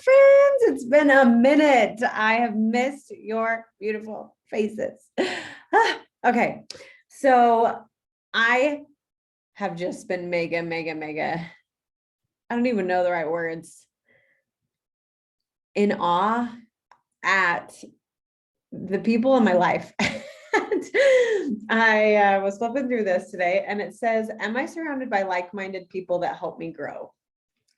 friends. It's been a minute. I have missed your beautiful faces. Okay. So I have just been mega, I don't even know the right words, in awe at the people in my life. I was flipping through this today and it says, am I surrounded by like-minded people that help me grow?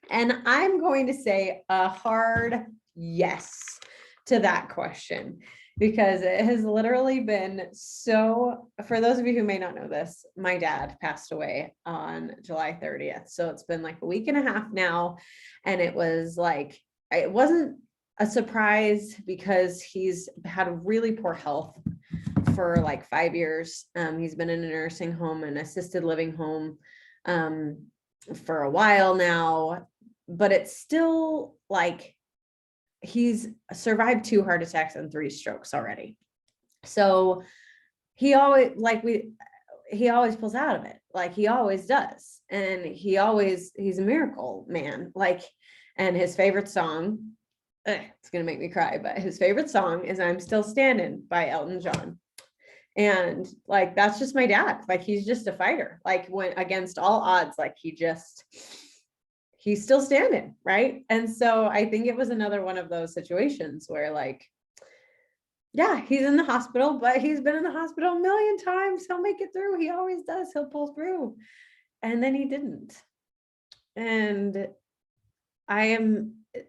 And I'm going to say a hard yes to that question, because it has literally been so, for those of you who may not know this, my dad passed away on July 30th. So it's been like a week and a half now. And it was like, it wasn't a surprise because he's had really poor health for like 5 years. He's been in a nursing home and assisted living home for a while now, but it's still like he's survived 2 heart attacks and 3 strokes already. So he always pulls out of it. Like he always does. And he's a miracle man. Like, and his favorite song, it's going to make me cry, but his favorite song is I'm Still Standing by Elton John. And like, that's just my dad. Like, he's just a fighter, like when against all odds, like he's still standing. Right. And so I think it was another one of those situations where like, yeah, he's in the hospital, but he's been in the hospital a million times. He'll make it through. He always does. He'll pull through. And then he didn't. And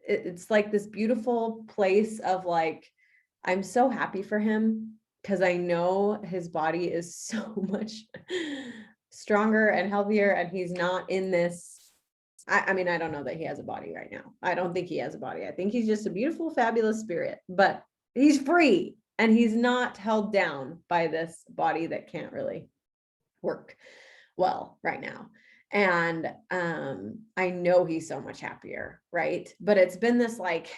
it's like this beautiful place of like, I'm so happy for him because I know his body is so much stronger and healthier, and he's not in this. I mean, I don't know that he has a body right now. I don't think he has a body. I think he's just a beautiful, fabulous spirit, but he's free and he's not held down by this body that can't really work well right now. And I know he's so much happier, right? But it's been this like,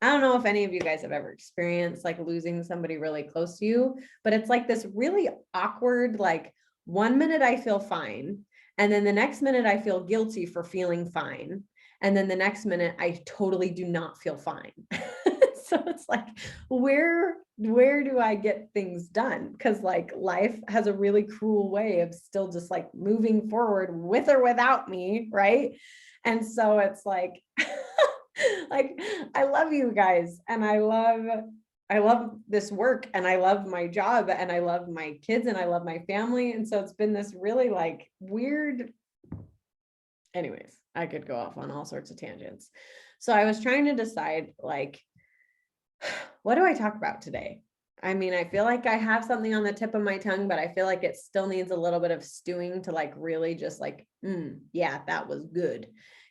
I don't know if any of you guys have ever experienced like losing somebody really close to you, but it's like this really awkward, like 1 minute I feel fine. And then the next minute I feel guilty for feeling fine. And then the next minute I totally do not feel fine. So it's like, where do I get things done? Because like life has a really cruel way of still just like moving forward with or without me, right? And so it's like, like I love you guys, and I love this work, and I love my job, and I love my kids, and I love my family. And so it's been this really like weird, anyways, I could go off on all sorts of tangents. So I was trying to decide like, what do I talk about today? I mean, I feel like I have something on the tip of my tongue, but I feel like it still needs a little bit of stewing to like really just like, yeah, that was good.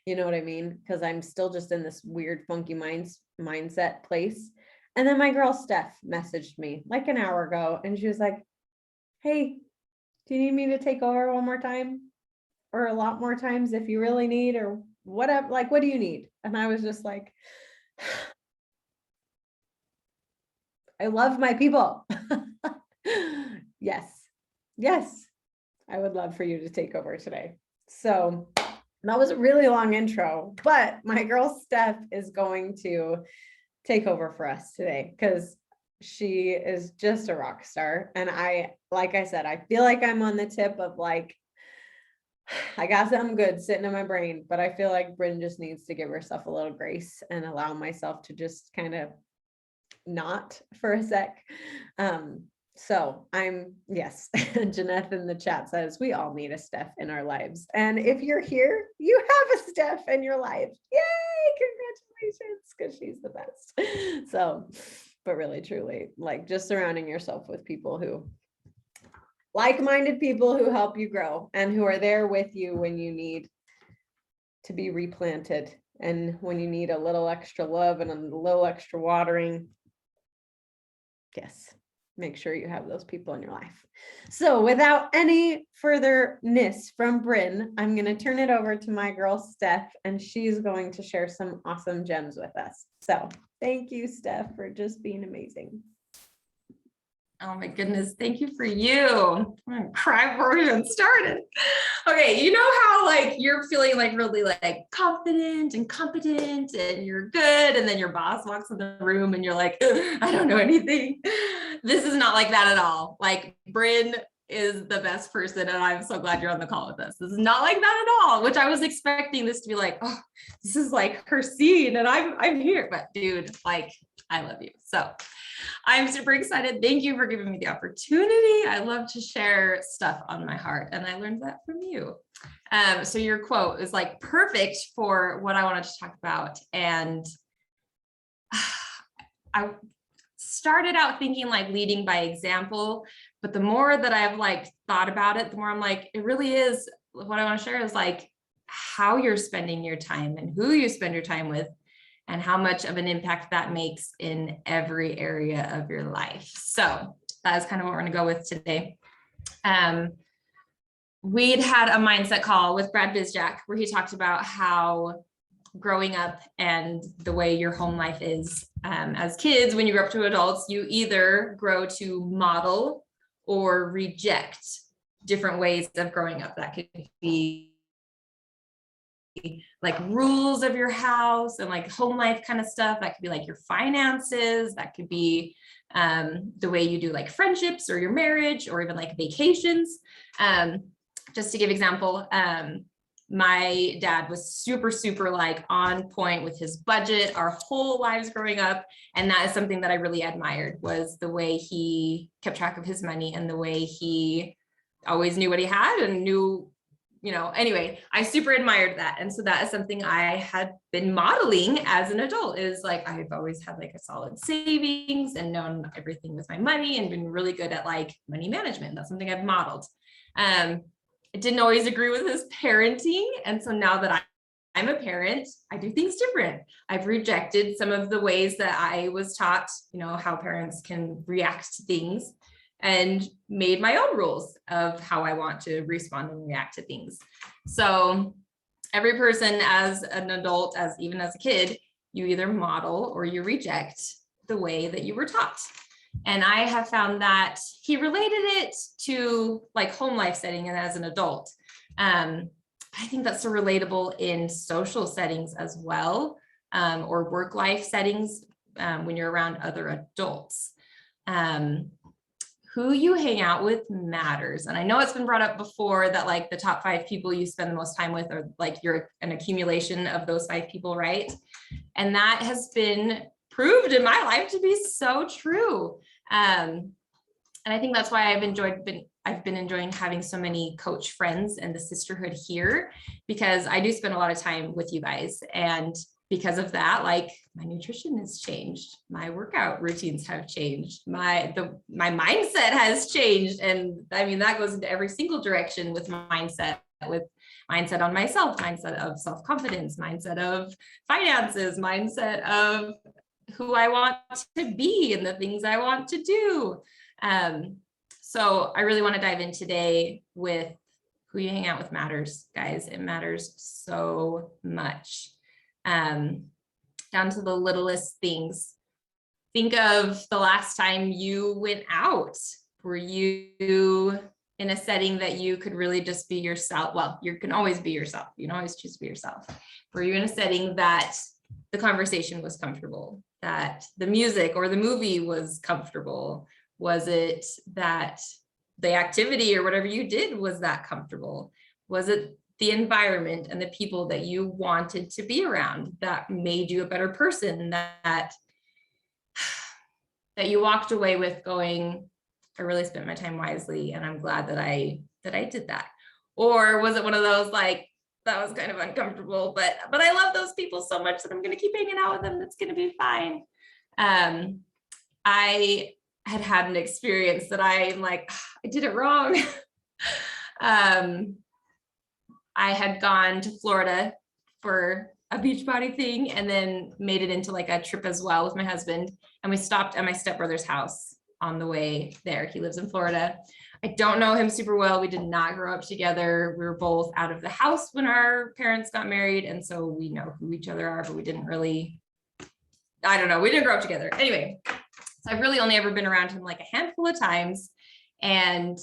You know what I mean? Because I'm still just in this weird, funky mindset place. And then my girl Steph messaged me like an hour ago, and she was like, hey, do you need me to take over one more time? Or a lot more times if you really need, or whatever, like, what do you need? And I was just like, I love my people. Yes, I would love for you to take over today. So that was a really long intro, but my girl Steph is going to take over for us today because she is just a rock star. And like I said, I feel like I'm on the tip of like, I got something good sitting in my brain, but I feel like Bryn just needs to give herself a little grace and allow myself to just kind of not for a sec. So yes, Jeanette in the chat says, we all need a Steph in our lives. And if you're here, you have a Steph in your life. Yay, congratulations, because she's the best. So, but really, truly, like just surrounding yourself with people like-minded people who help you grow and who are there with you when you need to be replanted and when you need a little extra love and a little extra watering. Yes, make sure you have those people in your life. So without any furtherness from Bryn, I'm going to turn it over to my girl, Steph, and she's going to share some awesome gems with us. So thank you, Steph, for just being amazing. Oh my goodness. Thank you for you. I'm gonna cry before we even started. Okay. You know how like you're feeling like really like confident and competent and you're good. And then your boss walks in the room and you're like, I don't know anything. This is not like that at all. Like Bryn is the best person. And I'm so glad you're on the call with us. This is not like that at all, which I was expecting this to be like, oh, this is like her scene and I'm here. But dude, like, I love you. So I'm super excited. Thank you for giving me the opportunity. I love to share stuff on my heart, and I learned that from you. So your quote is like perfect for what I wanted to talk about. And I started out thinking like leading by example, but the more that I've like thought about it, the more I'm like, it really is what I want to share is like how you're spending your time and who you spend your time with, and how much of an impact that makes in every area of your life. So that is kind of what we're going to go with today. We'd had a mindset call with Brad Bizjack where he talked about how growing up and the way your home life is as kids, when you grow up to adults, you either grow to model or reject different ways of growing up. That could be like rules of your house and like home life kind of stuff. That could be like your finances. That could be the way you do like friendships or your marriage or even like vacations. Just to give example, my dad was super like on point with his budget our whole lives growing up. And that is something that I really admired, was the way he kept track of his money and the way he always knew what he had and knew, you know, anyway, I super admired that. And so that is something I had been modeling as an adult, is like, I've always had like a solid savings and known everything with my money and been really good at like money management. That's something I've modeled. I didn't always agree with his parenting. And so now that I'm a parent, I do things different. I've rejected some of the ways that I was taught, you know, how parents can react to things, and made my own rules of how I want to respond and react to things. So every person as an adult, as even as a kid, you either model or you reject the way that you were taught. And I have found that he related it to like home life setting and as an adult. I think that's so relatable in social settings as well, or work life settings when you're around other adults. Who you hang out with matters. And I know it's been brought up before that like the top 5 people you spend the most time with are like you're an accumulation of those 5 people, right? And that has been proved in my life to be so true. And I think that's why I've been enjoying having so many coach friends and the sisterhood here, because I do spend a lot of time with you guys. And because of that, like my nutrition has changed, my workout routines have changed, my mindset has changed. And I mean, that goes into every single direction with mindset on myself, mindset of self-confidence, mindset of finances, mindset of who I want to be and the things I want to do. So I really want to dive in today with who you hang out with matters, guys. It matters so much. Down to the littlest things. Think of the last time you went out. Were you in a setting that you could really just be yourself? Well, you can always be yourself. You can always choose to be yourself. Were you in a setting that the conversation was comfortable, that the music or the movie was comfortable? Was it that the activity or whatever you did was that comfortable? Was it the environment and the people that you wanted to be around that made you a better person, that you walked away with going, I really spent my time wisely and I'm glad that I did that? Or was it one of those like, that was kind of uncomfortable, but I love those people so much that I'm going to keep hanging out with them. That's going to be fine. I had an experience that I'm like, I did it wrong. I had gone to Florida for a beach body thing and then made it into like a trip as well with my husband. And we stopped at my stepbrother's house on the way there. He lives in Florida. I don't know him super well. We did not grow up together. We were both out of the house when our parents got married. And so we know who each other are, but we didn't really, I don't know. We didn't grow up together. Anyway, So I've really only ever been around him like a handful of times. And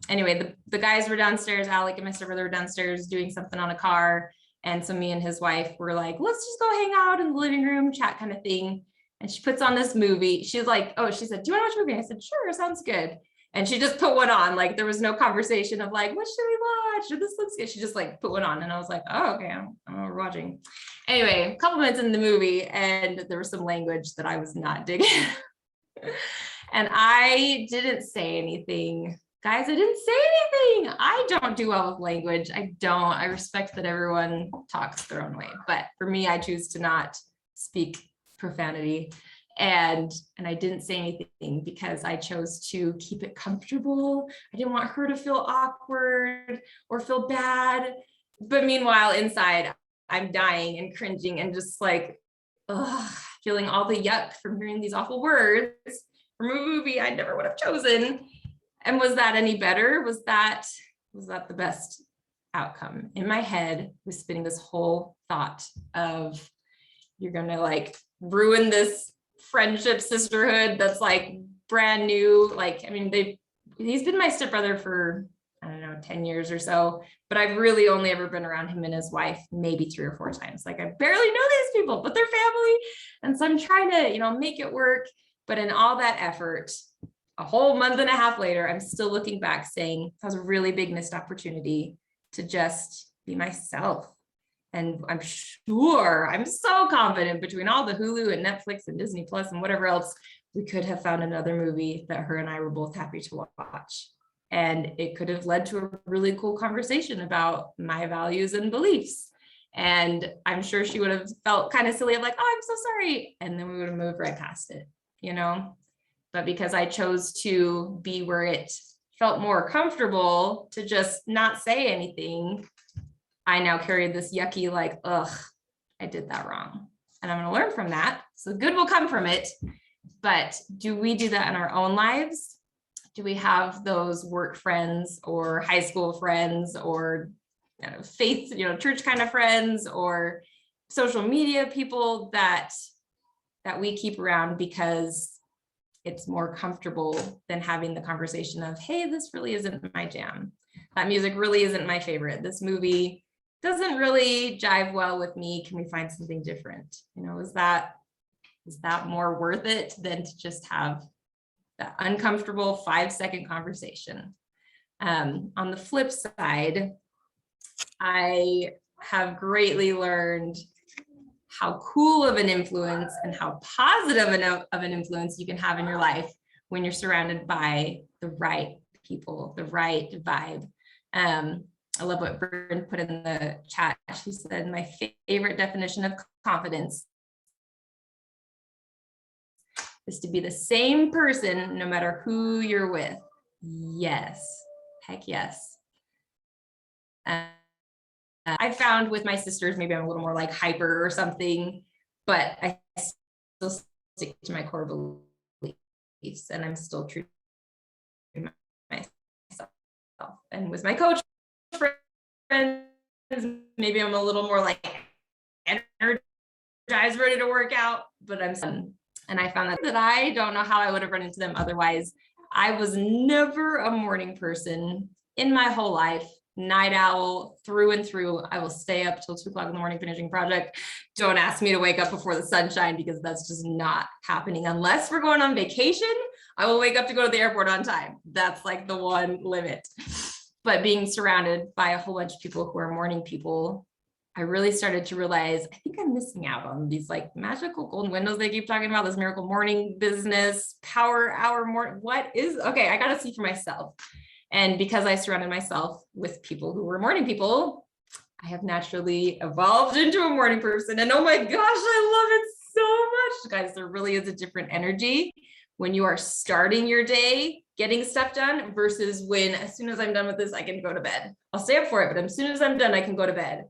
anyway, the guys were downstairs, Alec and my stepbrother were downstairs doing something on a car. And so me and his wife were like, let's just go hang out in the living room, chat kind of thing. And she puts on this movie. She's like, oh, she said, do you want to watch a movie? I said, sure, sounds good. And she just put one on. Like there was no conversation of like, what should we watch? Or this looks good. She just like put one on. And I was like, oh, okay, I'm watching. Anyway, a couple minutes in the movie and there was some language that I was not digging. And I didn't say anything. Guys, I didn't say anything. I don't do well with language. I don't. I respect that everyone talks their own way. But for me, I choose to not speak profanity. And I didn't say anything because I chose to keep it comfortable. I didn't want her to feel awkward or feel bad. But meanwhile, inside, I'm dying and cringing and just like, feeling all the yuck from hearing these awful words from a movie I never would have chosen. And was that any better? Was that the best outcome? In my head was spinning this whole thought of, you're gonna like ruin this friendship, sisterhood that's like brand new. Like, I mean, he's been my stepbrother for, I don't know, 10 years or so, but I've really only ever been around him and his wife maybe 3 or 4 times. Like I barely know these people, but they're family. And so I'm trying to, make it work. But in all that effort, a whole month and a half later, I'm still looking back saying that was a really big missed opportunity to just be myself. And I'm so confident between all the Hulu and Netflix and Disney Plus and whatever else, we could have found another movie that her and I were both happy to watch. And it could have led to a really cool conversation about my values and beliefs. And I'm sure she would have felt kind of silly of like, oh, I'm so sorry. And then we would have moved right past it, But because I chose to be where it felt more comfortable to just not say anything, I now carry this yucky, like, I did that wrong. And I'm going to learn from that. So good will come from it. But do we do that in our own lives? Do we have those work friends or high school friends or faith, church kind of friends or social media people that we keep around because it's more comfortable than having the conversation of, hey, this really isn't my jam. That music really isn't my favorite. This movie doesn't really jive well with me. Can we find something different? Is that more worth it than to just have that uncomfortable 5-second conversation? On the flip side, I have greatly learned how cool of an influence and how positive of an influence you can have in your life when you're surrounded by the right people, the right vibe. I love what Bryn put in the chat. She said, my favorite definition of confidence is to be the same person no matter who you're with. Yes, heck yes. I found with my sisters, maybe I'm a little more like hyper or something, but I still stick to my core beliefs and I'm still true to myself. And with my coach friends, maybe I'm a little more like energized, ready to work out, but and I found that I don't know how I would have run into them otherwise. I was never a morning person in my whole life. Night owl through and through. I will stay up till 2 o'clock in the morning finishing project. Don't ask me to wake up before the sunshine because that's just not happening. Unless we're going on vacation, I will wake up to go to the airport on time. That's like the one limit. But being surrounded by a whole bunch of people who are morning people, I really started to realize, I think I'm missing out on these like magical golden windows they keep talking about, this miracle morning business, power hour morning. Okay, I got to see for myself. And because I surrounded myself with people who were morning people, I have naturally evolved into a morning person. And oh my gosh, I love it so much. Guys, there really is a different energy when you are starting your day, getting stuff done versus when, as soon as I'm done with this, I can go to bed. I'll stay up for it, but as soon as I'm done, I can go to bed.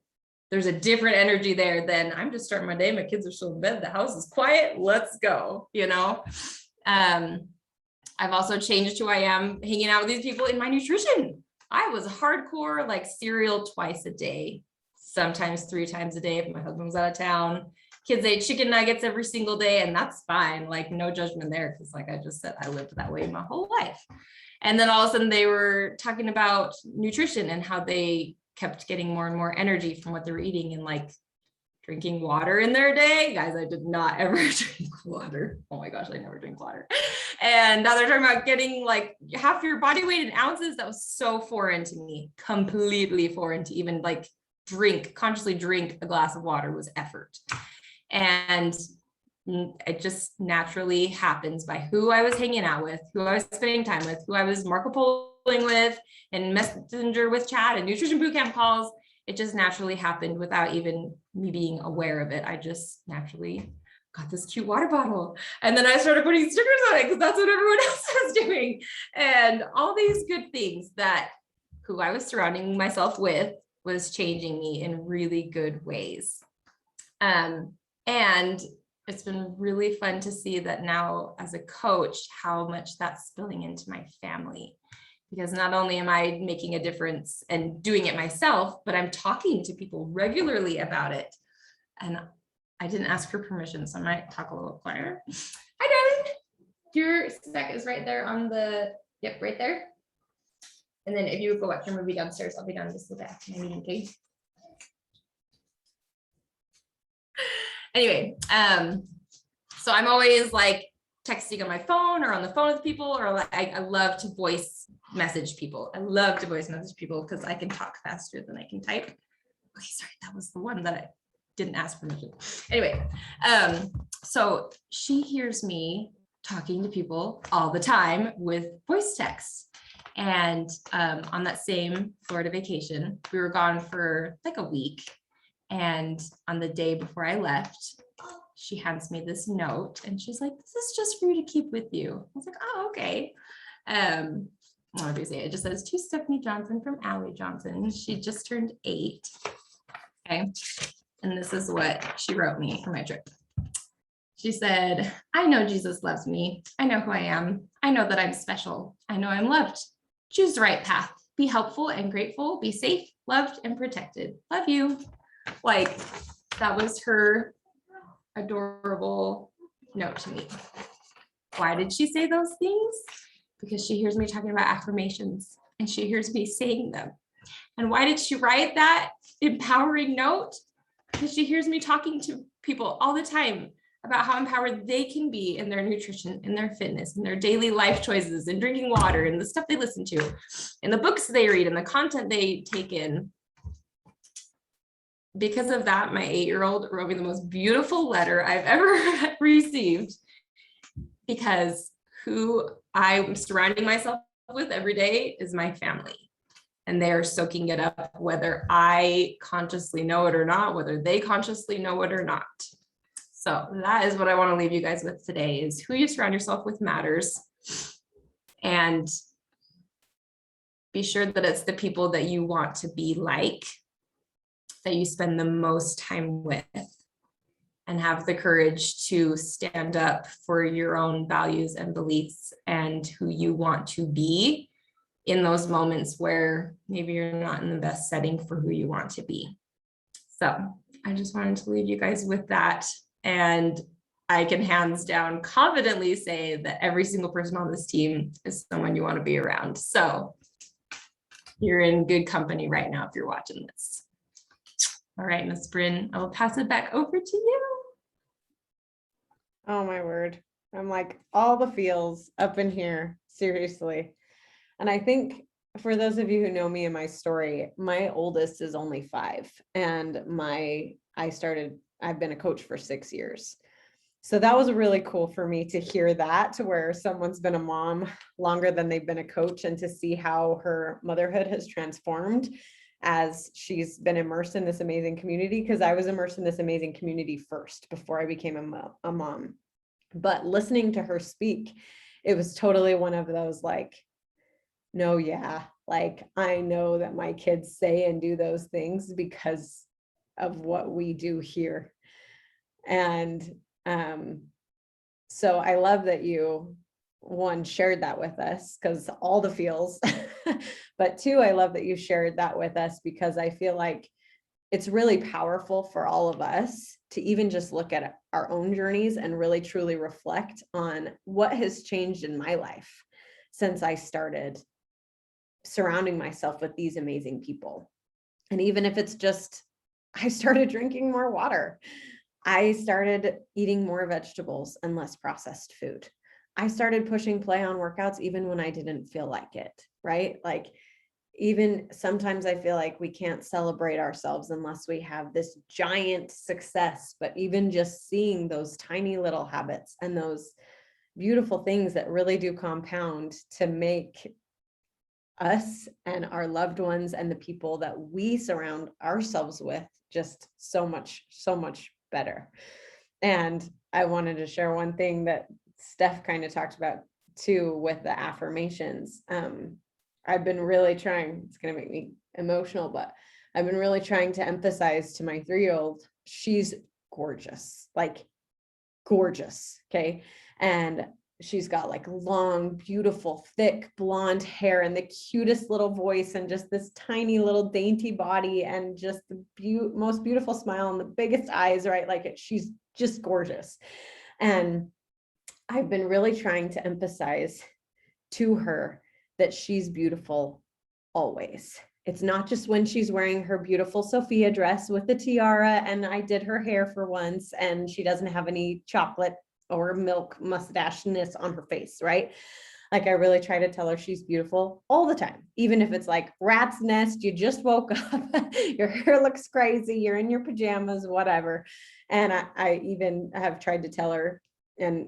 There's a different energy there than I'm just starting my day. My kids are still in bed. The house is quiet. Let's go, I've also changed who I am hanging out with these people in my nutrition. I was hardcore, like cereal twice a day, sometimes 3 times a day if my husband was out of town. Kids ate chicken nuggets every single day, and that's fine. Like, no judgment there, because like I just said, I lived that way my whole life. And then all of a sudden they were talking about nutrition and how they kept getting more and more energy from what they were eating, and like drinking water in their day. Guys, I did not ever drink water. Oh my gosh, I never drink water. And now they're talking about getting like half your body weight in ounces. That was so foreign to me, completely foreign to even like consciously drink a glass of water was effort. And it just naturally happens by who I was hanging out with, who I was spending time with, who I was Marco Poloing with, and Messenger with chat and nutrition bootcamp calls. It just naturally happened without even me being aware of it. I just naturally got this cute water bottle. And then I started putting stickers on it because that's what everyone else was doing. And all these good things that who I was surrounding myself with was changing me in really good ways. And it's been really fun to see that now as a coach, how much that's spilling into my family. Because not only am I making a difference and doing it myself, but I'm talking to people regularly about it. And I didn't ask for permission, so I might talk a little quieter. Hi, darling. Your spec is right there on the, yep, right there. And then if you would go watch your movie downstairs, I'll be down just a little bit after my meeting, okay? Anyway, so I'm always like texting on my phone or on the phone with people, or like I love to voice message people. I love to voice message people because I can talk faster than I can type. Okay, sorry, that was the one that I didn't ask permission. Anyway, so she hears me talking to people all the time with voice texts. And on that same Florida vacation, we were gone for like a week. And on the day before I left, she hands me this note and she's like, this is just for you to keep with you. I was like, oh, okay. What do you say? It just says to Stephanie Johnson from Allie Johnson. She just turned 8. Okay. And this is what she wrote me for my trip. She said, I know Jesus loves me. I know who I am. I know that I'm special. I know I'm loved. Choose the right path. Be helpful and grateful. Be safe, loved, and protected. Love you. Like, that was her adorable note to me. Why did she say those things? Because she hears me talking about affirmations and she hears me saying them. And why did she write that empowering note? Because she hears me talking to people all the time about how empowered they can be in their nutrition, in their fitness, in their daily life choices, in drinking water, and the stuff they listen to, in the books they read, and the content they take in. Because of that, my 8-year-old wrote me the most beautiful letter I've ever received, because who I'm surrounding myself with every day is my family. And they are soaking it up, whether I consciously know it or not, whether they consciously know it or not. So that is what I want to leave you guys with today, is who you surround yourself with matters. And be sure that it's the people that you want to be like, that you spend the most time with, and have the courage to stand up for your own values and beliefs and who you want to be in those moments where maybe you're not in the best setting for who you want to be. So I just wanted to leave you guys with that. And I can hands down confidently say that every single person on this team is someone you want to be around. So you're in good company right now if you're watching this. All right, Ms. Bryn, I will pass it back over to you. Oh my word. I'm like all the feels up in here, seriously. And I think for those of you who know me and my story, my oldest is only 5, and I've been a coach for 6 years. So that was really cool for me to hear that, to where someone's been a mom longer than they've been a coach, and to see how her motherhood has transformed as she's been immersed in this amazing community. Because I was immersed in this amazing community first before I became a mom. But listening to her speak, it was totally one of those like, no, yeah, like I know that my kids say and do those things because of what we do here. And so I love that you, one, shared that with us, because all the feels, but 2, I love that you shared that with us, because I feel like it's really powerful for all of us to even just look at our own journeys and really truly reflect on what has changed in my life since I started surrounding myself with these amazing people. And even if it's just, I started drinking more water. I started eating more vegetables and less processed food. I started pushing play on workouts even when I didn't feel like it, right? Like, even sometimes I feel like we can't celebrate ourselves unless we have this giant success, but even just seeing those tiny little habits and those beautiful things that really do compound to make us and our loved ones and the people that we surround ourselves with just so much better. And I wanted to share one thing that Steph kind of talked about too with the affirmations. I've been really trying, it's going to make me emotional, but I've been really trying to emphasize to my 3-year-old, she's gorgeous, like gorgeous. Okay. And she's got like long, beautiful, thick blonde hair and the cutest little voice and just this tiny little dainty body and just the most beautiful smile and the biggest eyes, right? Like she's just gorgeous. And I've been really trying to emphasize to her that she's beautiful always. It's not just when she's wearing her beautiful Sophia dress with the tiara and I did her hair for once and she doesn't have any chocolate or milk mustacheness on her face, right? Like I really try to tell her she's beautiful all the time, even if it's like rat's nest, you just woke up, your hair looks crazy, you're in your pajamas, whatever. And I even have tried to tell her, and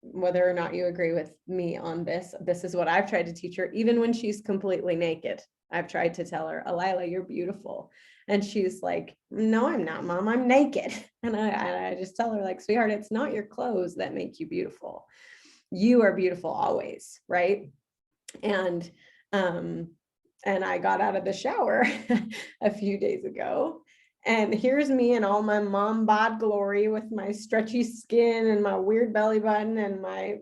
whether or not you agree with me on this, this is what I've tried to teach her, even when she's completely naked. I've tried to tell her, Alila, you're beautiful. And she's like, no, I'm not, Mom, I'm naked. And I just tell her like, sweetheart, it's not your clothes that make you beautiful. You are beautiful always, right? And I got out of the shower a few days ago. And here's me in all my mom bod glory with my stretchy skin and my weird belly button and my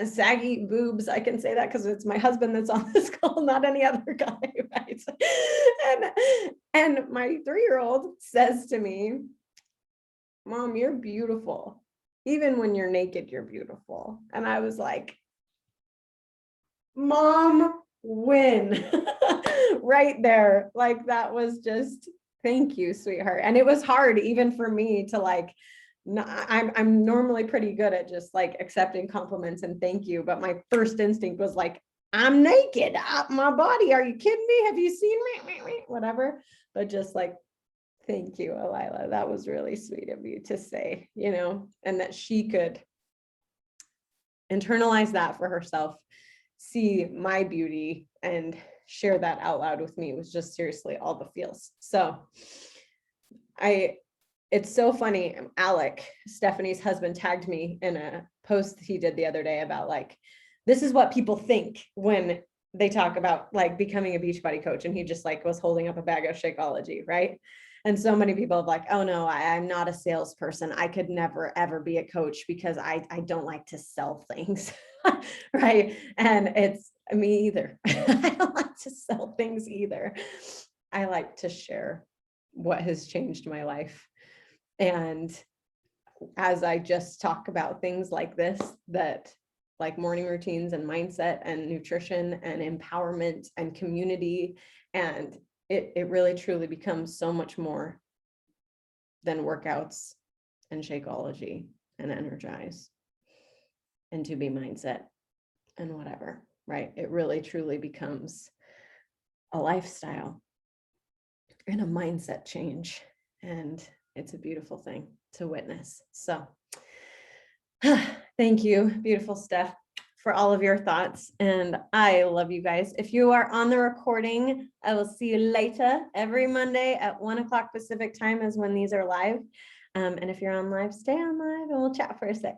saggy boobs. I can say that because it's my husband that's on this call, not any other guy, right? And my 3-year-old says to me, Mom, you're beautiful. Even when you're naked, you're beautiful. And I was like, Mom, win. Right there. Like that was just, thank you, sweetheart. And it was hard even for me to like, I'm normally pretty good at just like accepting compliments and thank you. But my first instinct was like, I'm naked. My body. Are you kidding me? Have you seen me? Whatever. But just like, thank you, Alila. That was really sweet of you to say, you know, and that she could internalize that for herself, see my beauty and share that out loud with me. It was just seriously all the feels. So it's so funny. Alec, Stephanie's husband, tagged me in a post he did the other day about like, this is what people think when they talk about like becoming a Beachbody coach. And he just like was holding up a bag of Shakeology, right? And so many people have like, oh no, I'm not a salesperson. I could never, ever be a coach because I don't like to sell things, right? And it's me either. I don't like to sell things either. I like to share what has changed my life. And as I just talk about things like this, that like morning routines and mindset and nutrition and empowerment and community, and it really truly becomes so much more than workouts and Shakeology and Energize and To Be Mindset and whatever, right? It really truly becomes a lifestyle and a mindset change. And it's a beautiful thing to witness. So thank you, beautiful Steph, for all of your thoughts. And I love you guys. If you are on the recording, I will see you later. Every Monday at 1:00 Pacific time is when these are live. And if you're on live, stay on live and we'll chat for a sec.